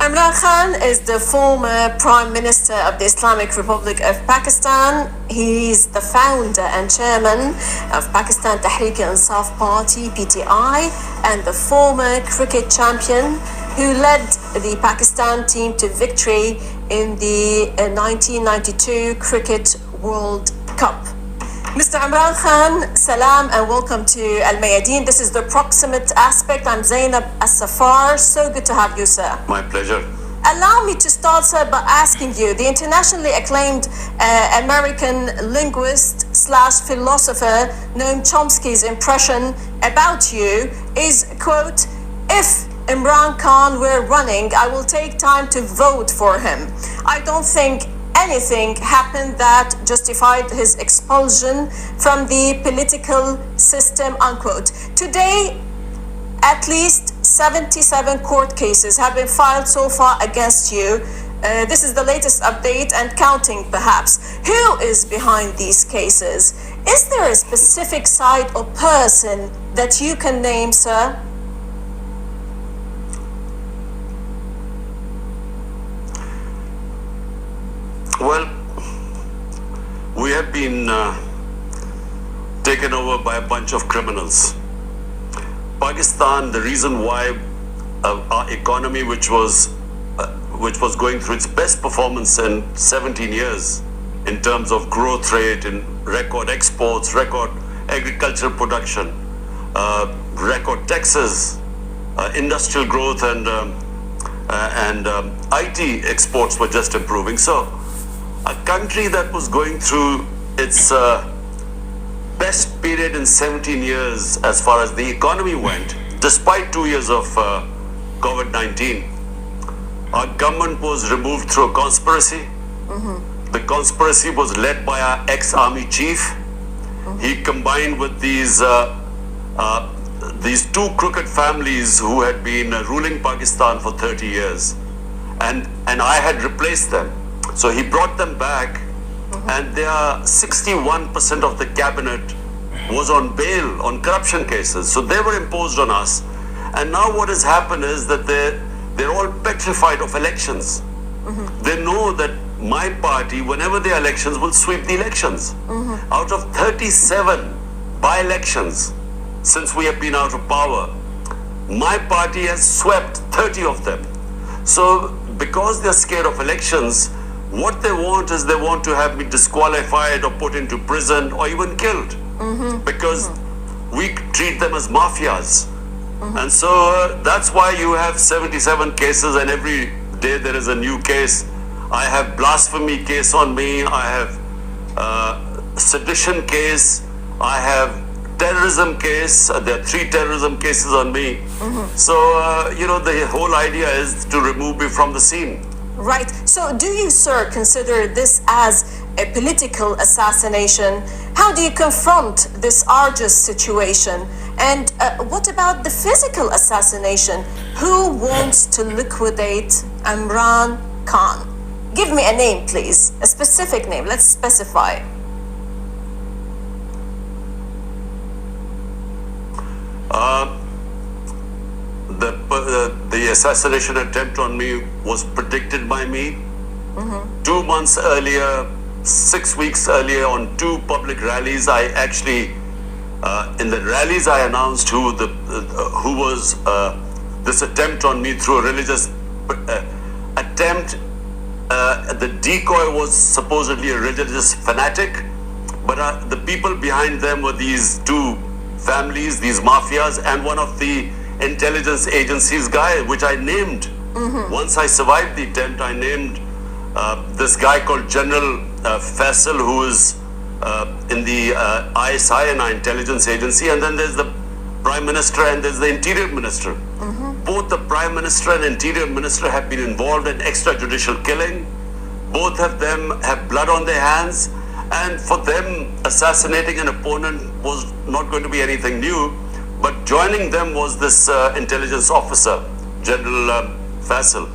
Imran Khan is the former Prime Minister of the Islamic Republic of Pakistan. He's the founder and chairman of Pakistan Tehreek-e-Insaf Party, PTI, and the former cricket champion who led the Pakistan team to victory in the 1992 Cricket World Cup. Mr. Imran Khan, salam and welcome to Al Mayadeen. This is the proximate aspect. I'm Zainab As-Safar. So good to have you, sir. My pleasure. Allow me to start, sir, by asking you, the internationally acclaimed American linguist slash philosopher Noam Chomsky's impression about you is, quote, if Imran Khan were running, I will take time to vote for him. I don't think anything happened that justified his expulsion from the political system, unquote. Today, at least 77 court cases have been filed so far against you. This is the latest update and counting, perhaps. Who is behind these cases? Is there a specific side or person that you can name, sir? Well, we have been taken over by a bunch of criminals. Pakistan, the reason why our economy, which was going through its best performance in 17 years in terms of growth rate, in record exports, record agricultural production, record taxes, industrial growth, and IT exports were just improving. So a country that was going through its best period in 17 years as far as the economy went, despite 2 years of COVID-19, our government was removed through a conspiracy. The conspiracy was led by our ex-army chief. He combined with these two crooked families who had been ruling Pakistan for 30 years, and I had replaced them. So he brought them back, and their 61% of the cabinet was on bail on corruption cases. So they were imposed on us. And now what has happened is that they're all petrified of elections. They know that my party, whenever there are elections, will sweep the elections. Out of 37 by-elections since we have been out of power, my party has swept 30 of them. So because they're scared of elections, what they want is they want to have me disqualified or put into prison or even killed, because we treat them as mafias. And so that's why you have 77 cases, and every day there is a new case. I have blasphemy case on me, I have sedition case, I have terrorism case. There are 3 terrorism cases on me. So, the whole idea is to remove me from the scene. Right. So do you, sir, consider this as a political assassination? How do you confront this arduous situation? And what about the physical assassination? Who wants to liquidate Imran Khan? Give me a name, please. A specific name. Let's specify. The assassination attempt on me was predicted by me. 2 months earlier, 6 weeks earlier, on 2 public rallies, I actually, in the rallies, I announced who was this attempt on me through a religious attempt. The decoy was supposedly a religious fanatic, but the people behind them were these 2 families, these mafias, and one of the intelligence agencies guy, which I named. Once I survived the attempt, I named this guy called General Faisal, who is in the ISI, and our intelligence agency, and then there's the Prime Minister and there's the Interior Minister. Both the Prime Minister and Interior Minister have been involved in extrajudicial killing. Both of them have blood on their hands, and for them, assassinating an opponent was not going to be anything new. But joining them was this intelligence officer, General Faisal.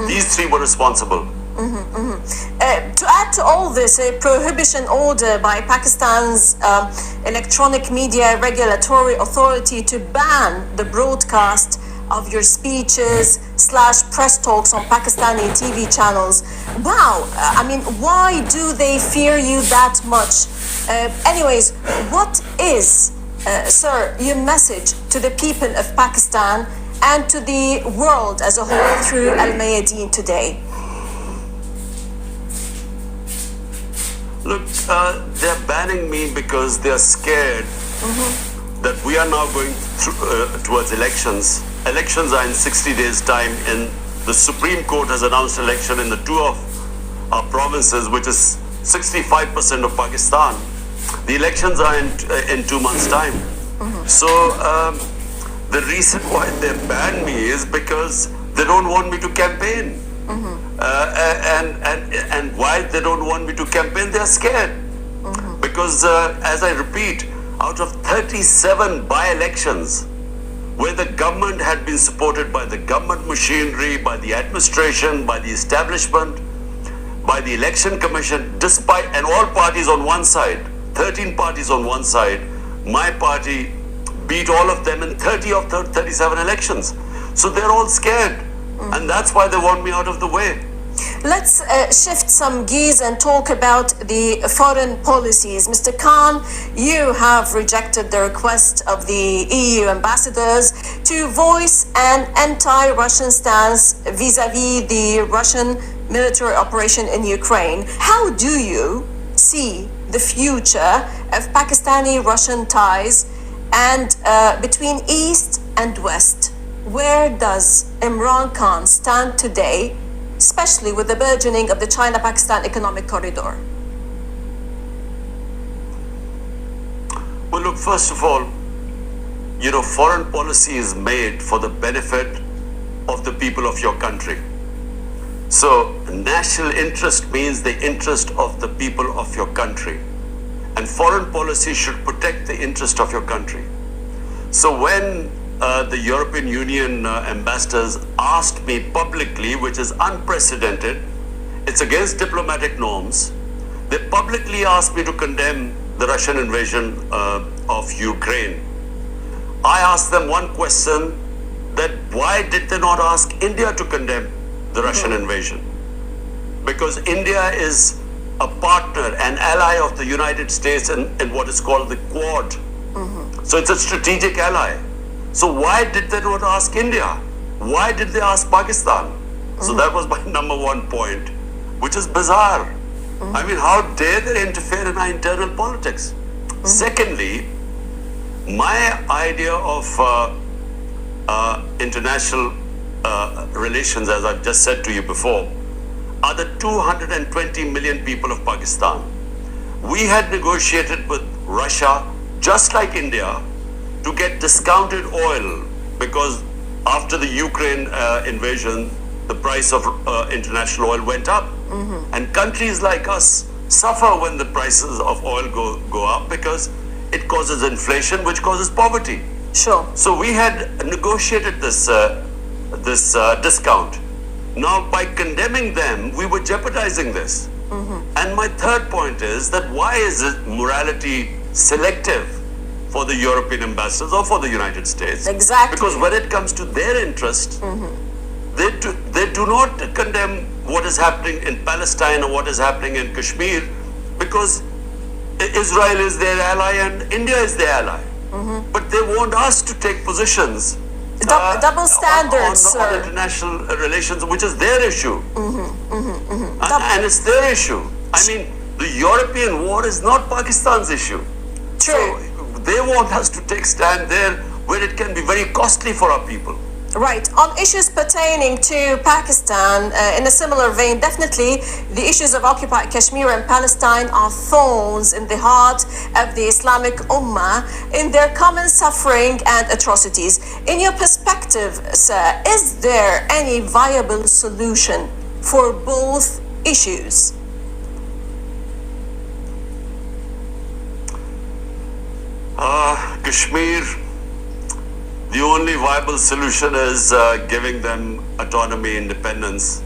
These 3 were responsible. To add to all this, a prohibition order by Pakistan's Electronic Media Regulatory Authority to ban the broadcast of your speeches, press talks on Pakistani TV channels. Wow, I mean, why do they fear you that much? Anyways, what is, sir, your message to the people of Pakistan and to the world as a whole through Al Mayadeen today? Look, they're banning me because they're scared that we are now going towards elections. Elections are in 60 days' time, and the Supreme Court has announced election in the two of our provinces, which is 65% of Pakistan. The elections are in 2 months' time. So the reason why they banned me is because they don't want me to campaign. And why they don't want me to campaign? They are scared. Because as I repeat, out of 37 by-elections where the government had been supported by the government machinery, by the administration, by the establishment, by the election commission, despite, and all parties on one side, 13 parties on one side, my party beat all of them in 30 of 37 elections. So they're all scared. And that's why they want me out of the way. Let's shift some gears and talk about the foreign policies. Mr. Khan, you have rejected the request of the EU ambassadors to voice an anti-Russian stance vis-à-vis the Russian military operation in Ukraine. How do you see the future of Pakistani-Russian ties and between East and West? Where does Imran Khan stand today, especially with the burgeoning of the China-Pakistan economic corridor? Well, look, first of all, foreign policy is made for the benefit of the people of your country. So national interest means the interest of the people of your country. And foreign policy should protect the interest of your country. So when the European Union ambassadors asked me publicly, which is unprecedented, it's against diplomatic norms, they publicly asked me to condemn the Russian invasion of Ukraine. I asked them one question, that why did they not ask India to condemn the Russian invasion? Because India is a partner, an ally of the United States in what is called the Quad. So it's a strategic ally. So why did they not ask India? Why did they ask Pakistan? So that was my number one point, which is bizarre. I mean, how dare they interfere in our internal politics? Secondly, my idea of international relations, as I've just said to you before, are the 220 million people of Pakistan. We had negotiated with Russia, just like India, to get discounted oil, because after the Ukraine invasion, the price of international oil went up. And countries like us suffer when the prices of oil go up, because it causes inflation, which causes poverty. Sure. So we had negotiated this discount. Now, by condemning them, we were jeopardizing this. And my third point is that why is it morality selective for the European ambassadors or for the United States? Exactly. Because when it comes to their interest, they do not condemn what is happening in Palestine or what is happening in Kashmir, because Israel is their ally and India is their ally. But they want us to take positions double standards, on international relations, which is their issue. And it's their issue. I mean, the European war is not Pakistan's issue. True. So they want us to take stand there where it can be very costly for our people. Right. On issues pertaining to Pakistan, in a similar vein, definitely the issues of occupied Kashmir and Palestine are thorns in the heart of the Islamic Ummah in their common suffering and atrocities. In your perspective, sir, is there any viable solution for both issues? Kashmir, the only viable solution is giving them autonomy, independence,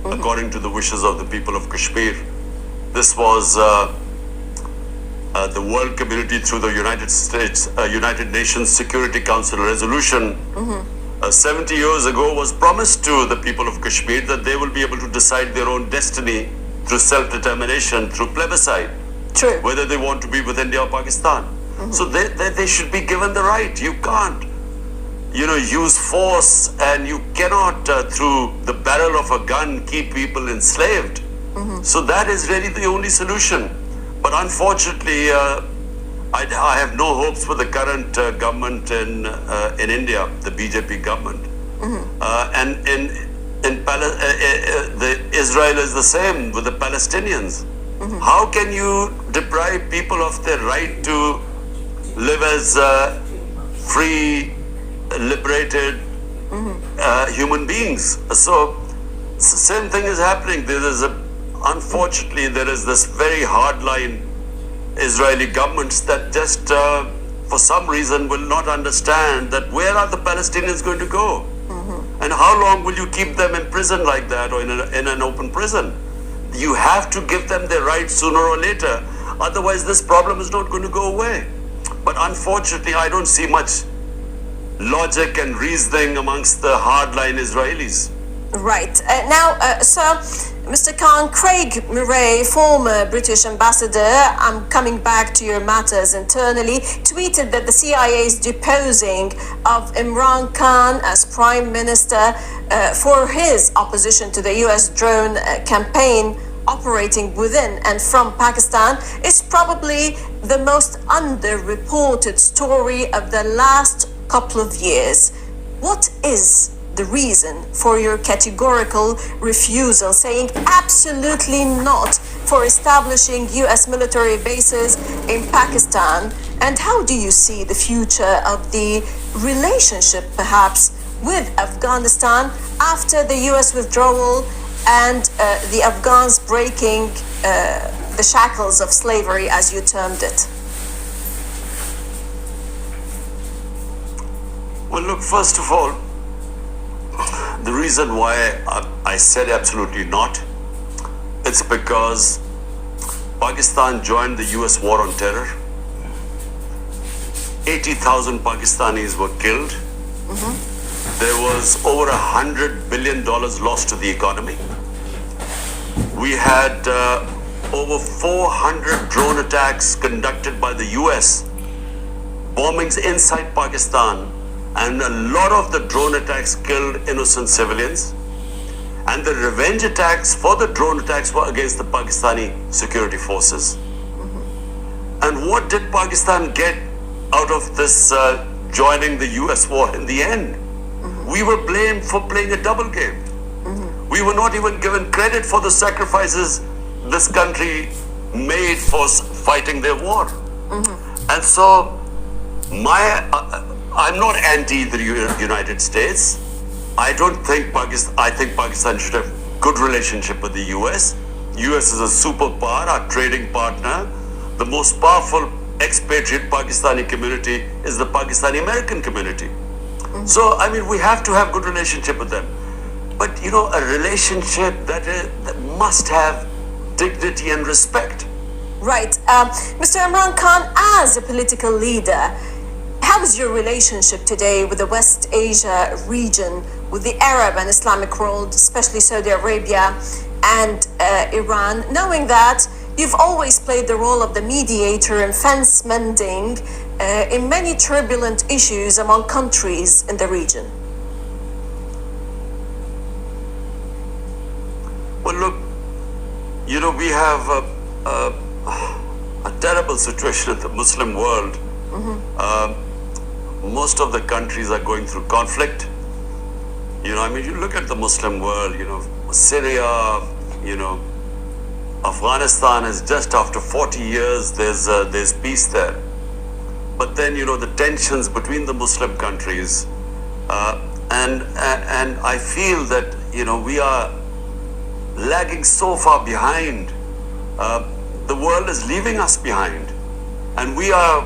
according to the wishes of the people of Kashmir. This was the world community through the United Nations Security Council resolution 70 years ago was promised to the people of Kashmir that they will be able to decide their own destiny through self-determination, through plebiscite. True. Whether they want to be with India or Pakistan. So they should be given the right. You can't, use force, and you cannot, through the barrel of a gun, keep people enslaved. So that is really the only solution. But unfortunately, I have no hopes for the current government in India, the BJP government. And Israel is the same with the Palestinians. How can you deprive people of their right to live as free, liberated human beings? So same thing is happening. Unfortunately, there is this very hardline Israeli governments that just for some reason will not understand that where are the Palestinians going to go? And how long will you keep them in prison like that, or in an open prison? You have to give them their rights sooner or later. Otherwise, this problem is not going to go away. But unfortunately, I don't see much logic and reasoning amongst the hardline Israelis. Right. Sir, Mr. Khan, Craig Murray, former British ambassador, I'm coming back to your matters internally, tweeted that the CIA is deposing of Imran Khan as Prime Minister for his opposition to the US drone campaign operating within and from Pakistan is probably the most underreported story of the last couple of years. What is the reason for your categorical refusal, saying absolutely not for establishing US military bases in Pakistan? And how do you see the future of the relationship, perhaps, with Afghanistan after the US withdrawal and the Afghans breaking the shackles of slavery, as you termed it? Well, look, first of all, the reason why I said absolutely not, it's because Pakistan joined the US war on terror. 80,000 Pakistanis were killed. There was over $100 billion lost to the economy. We had over 400 drone attacks conducted by the US, bombings inside Pakistan, and a lot of the drone attacks killed innocent civilians. And the revenge attacks for the drone attacks were against the Pakistani security forces. And what did Pakistan get out of this joining the US war in the end? We were blamed for playing a double game. We were not even given credit for the sacrifices this country made for fighting their war. And so I'm not anti the United States. I think Pakistan should have good relationship with the US. US is a superpower, our trading partner. The most powerful expatriate Pakistani community is the Pakistani American community. So, I mean, we have to have good relationship with them. But, a relationship that must have dignity and respect. Right. Mr. Imran Khan, as a political leader, how is your relationship today with the West Asia region, with the Arab and Islamic world, especially Saudi Arabia and Iran, knowing that you've always played the role of the mediator and fence mending in many turbulent issues among countries in the region? Well, look, we have a terrible situation in the Muslim world. Most of the countries are going through conflict. You look at the Muslim world, Syria, Afghanistan is just after 40 years, there's peace there. But then, the tensions between the Muslim countries, and I feel that, we are lagging so far behind. The world is leaving us behind, and we are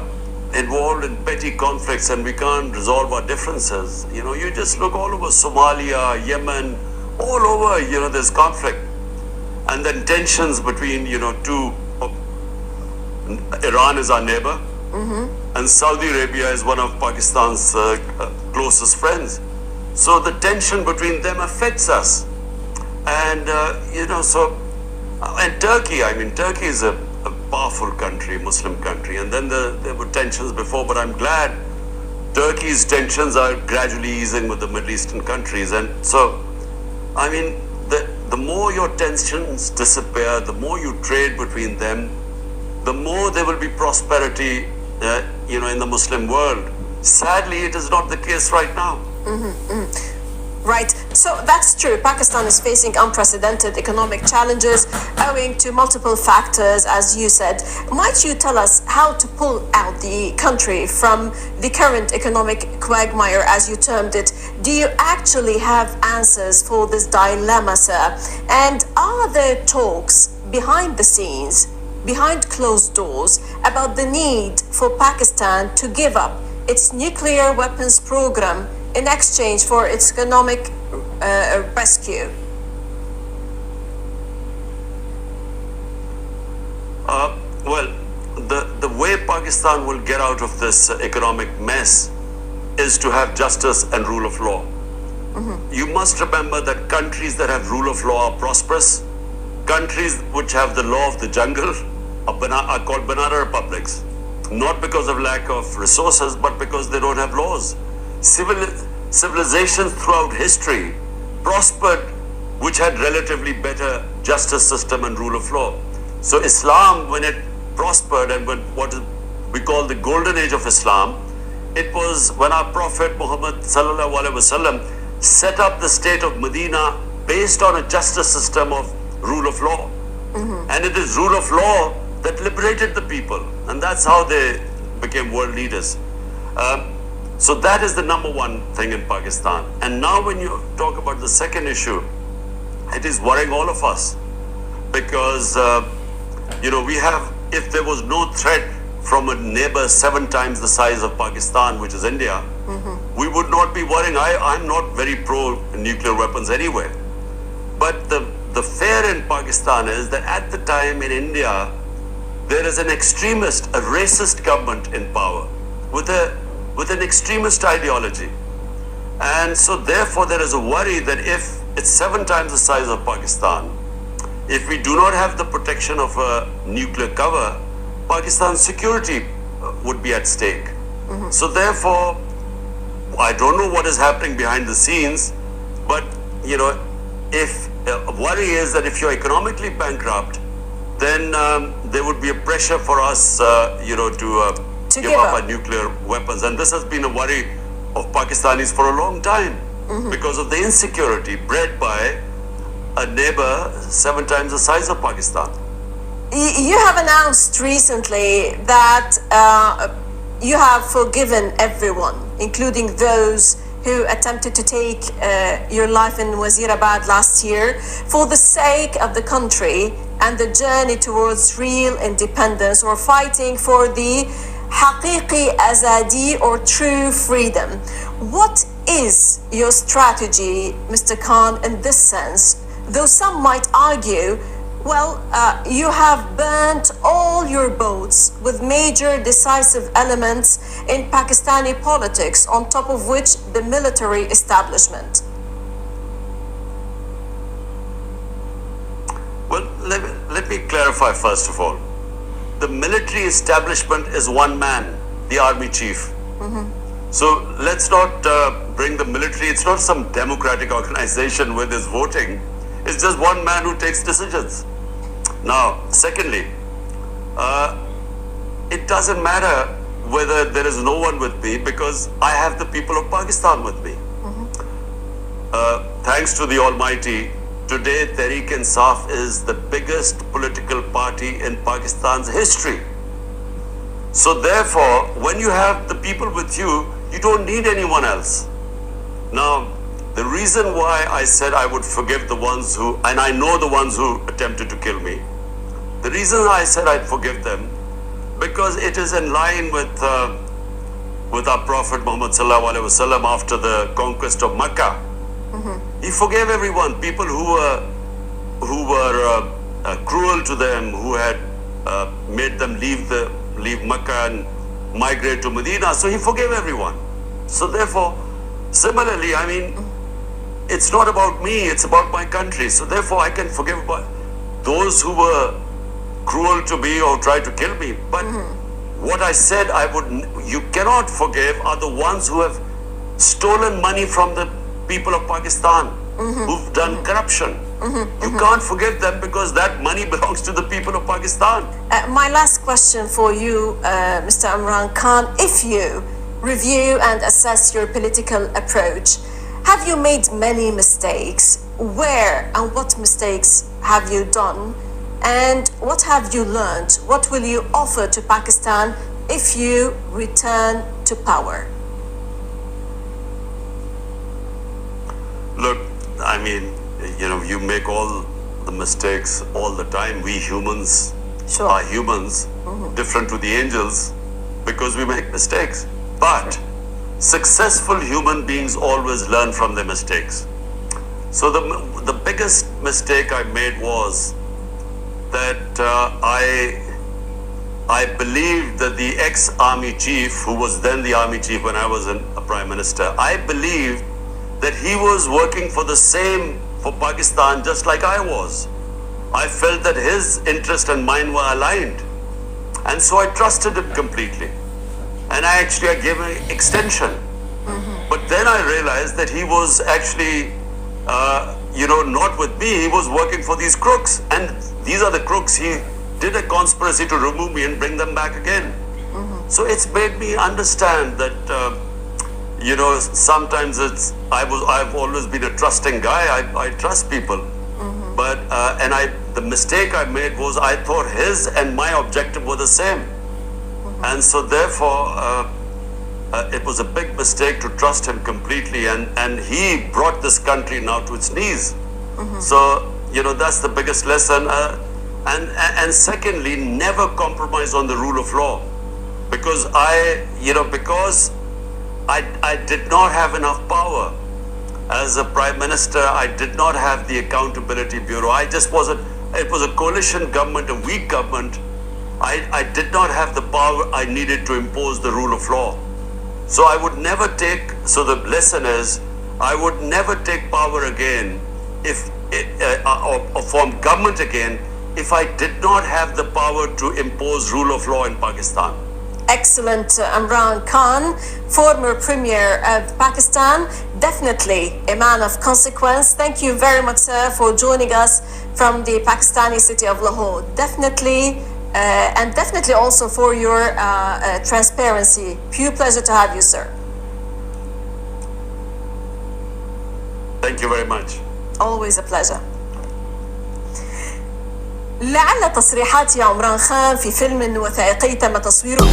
involved in petty conflicts, and we can't resolve our differences. You just look all over Somalia, Yemen, all over, there's conflict. And then tensions between, Iran is our neighbor, and Saudi Arabia is one of Pakistan's closest friends. So the tension between them affects us. And, and Turkey, Turkey is a powerful country, Muslim country. And then there were tensions before, but I'm glad Turkey's tensions are gradually easing with the Middle Eastern countries. And so, the more your tensions disappear, the more you trade between them, the more there will be prosperity, in the Muslim world. Sadly, it is not the case right now. Right. So that's true. Pakistan is facing unprecedented economic challenges owing to multiple factors, as you said. Might you tell us how to pull out the country from the current economic quagmire, as you termed it? Do you actually have answers for this dilemma, sir? And are there talks behind the scenes, behind closed doors, about the need for Pakistan to give up its nuclear weapons program in exchange for its economic rescue? The way Pakistan will get out of this economic mess is to have justice and rule of law. You must remember that countries that have rule of law are prosperous. Countries which have the law of the jungle are called banana republics. Not because of lack of resources, but because they don't have laws. Civilizations throughout history prospered which had relatively better justice system and rule of law. So Islam, when it prospered and when what we call the golden age of Islam, it was when our Prophet Muhammad sallallahu alaihi wasallam set up the state of Medina based on a justice system of rule of law. And it is rule of law that liberated the people, and that's how they became world leaders. So that is the number one thing in Pakistan. And now when you talk about the second issue, it is worrying all of us because, we have, if there was no threat from a neighbor 7 times the size of Pakistan, which is India, we would not be worrying. I'm not very pro nuclear weapons anyway. But the fear in Pakistan is that at the time in India, there is an extremist, a racist government in power with an extremist ideology. And so therefore there is a worry that if it's 7 times the size of Pakistan, if we do not have the protection of a nuclear cover, Pakistan's security would be at stake. So therefore, I don't know what is happening behind the scenes, but if worry is that if you're economically bankrupt, then there would be a pressure for us, to give up our nuclear weapons. And this has been a worry of Pakistanis for a long time because of the insecurity bred by a neighbor 7 times the size of Pakistan. You have announced recently that you have forgiven everyone, including those who attempted to take your life in Wazirabad last year, for the sake of the country and the journey towards real independence, or fighting for the haqiqi azadi, or true freedom. What is your strategy, Mr. Khan, in this sense? Though some might argue, you have burnt all your boats with major decisive elements in Pakistani politics, on top of which the military establishment. Well, let me clarify first of all. The military establishment is one man, the army chief. So let's not bring the military, it's not some democratic organization where there's voting. It's just one man who takes decisions. Now, secondly, it doesn't matter whether there is no one with me because I have the people of Pakistan with me. Thanks to the Almighty, today Tehreek-e-Insaf is the biggest political party in Pakistan's history. So therefore, when you have the people with you, you don't need anyone else. Now, the reason why I said I would forgive the ones who, and I know the ones who attempted to kill me, the reason I said I'd forgive them, because it is in line with our Prophet Muhammad sallallahu alaihi wasallam after the conquest of Makkah. He forgave everyone, people who were cruel to them, who had made them leave Makkah and migrate to Medina. So he forgave everyone. So therefore, Similarly, I mean, it's not about me, it's about my country. So therefore I can forgive those who were cruel to me or tried to kill me. But what I said you cannot forgive are the ones who have stolen money from the people of Pakistan, who've done corruption. You can't forgive them because that money belongs to the people of Pakistan. My last question for you, Mr. Imran Khan, if you review and assess your political approach, have you made many mistakes? Where and what mistakes have you done? And what have you learned? What will you offer to Pakistan if you return to power? Look, I mean, you make all the mistakes all the time. We humans are humans, different to the angels, because we make mistakes. But successful human beings always learn from their mistakes. So the biggest mistake I made was that I believed that the ex-army chief, who was then the army chief when I was a prime minister, I believed that he was working for the same for Pakistan just like I was. I felt that his interest and mine were aligned. And so I trusted him completely. And I gave him an extension. But then I realized that he was actually, not with me. He was working for these crooks. And these are the crooks. He did a conspiracy to remove me and bring them back again. So it's made me understand that, sometimes I've always been a trusting guy. I trust people. But, the mistake I made was I thought his and my objective were the same. And so therefore, it was a big mistake to trust him completely. And he brought this country now to its knees. So, that's the biggest lesson. And secondly, never compromise on the rule of law. Because I did not have enough power. As a prime minister, I did not have the accountability bureau. It was a coalition government, a weak government. I did not have the power I needed to impose the rule of law. So the lesson is, I would never take power again or form government again if I did not have the power to impose rule of law in Pakistan. Excellent, Imran Khan, former Premier of Pakistan, definitely a man of consequence. Thank you very much, sir, for joining us from the Pakistani city of Lahore. Definitely, and definitely also for your transparency. Pure pleasure to have you, sir. Thank you very much. Always a pleasure. لعل تصريحات يا عمران خان في فيلم وثائقي تم تصويره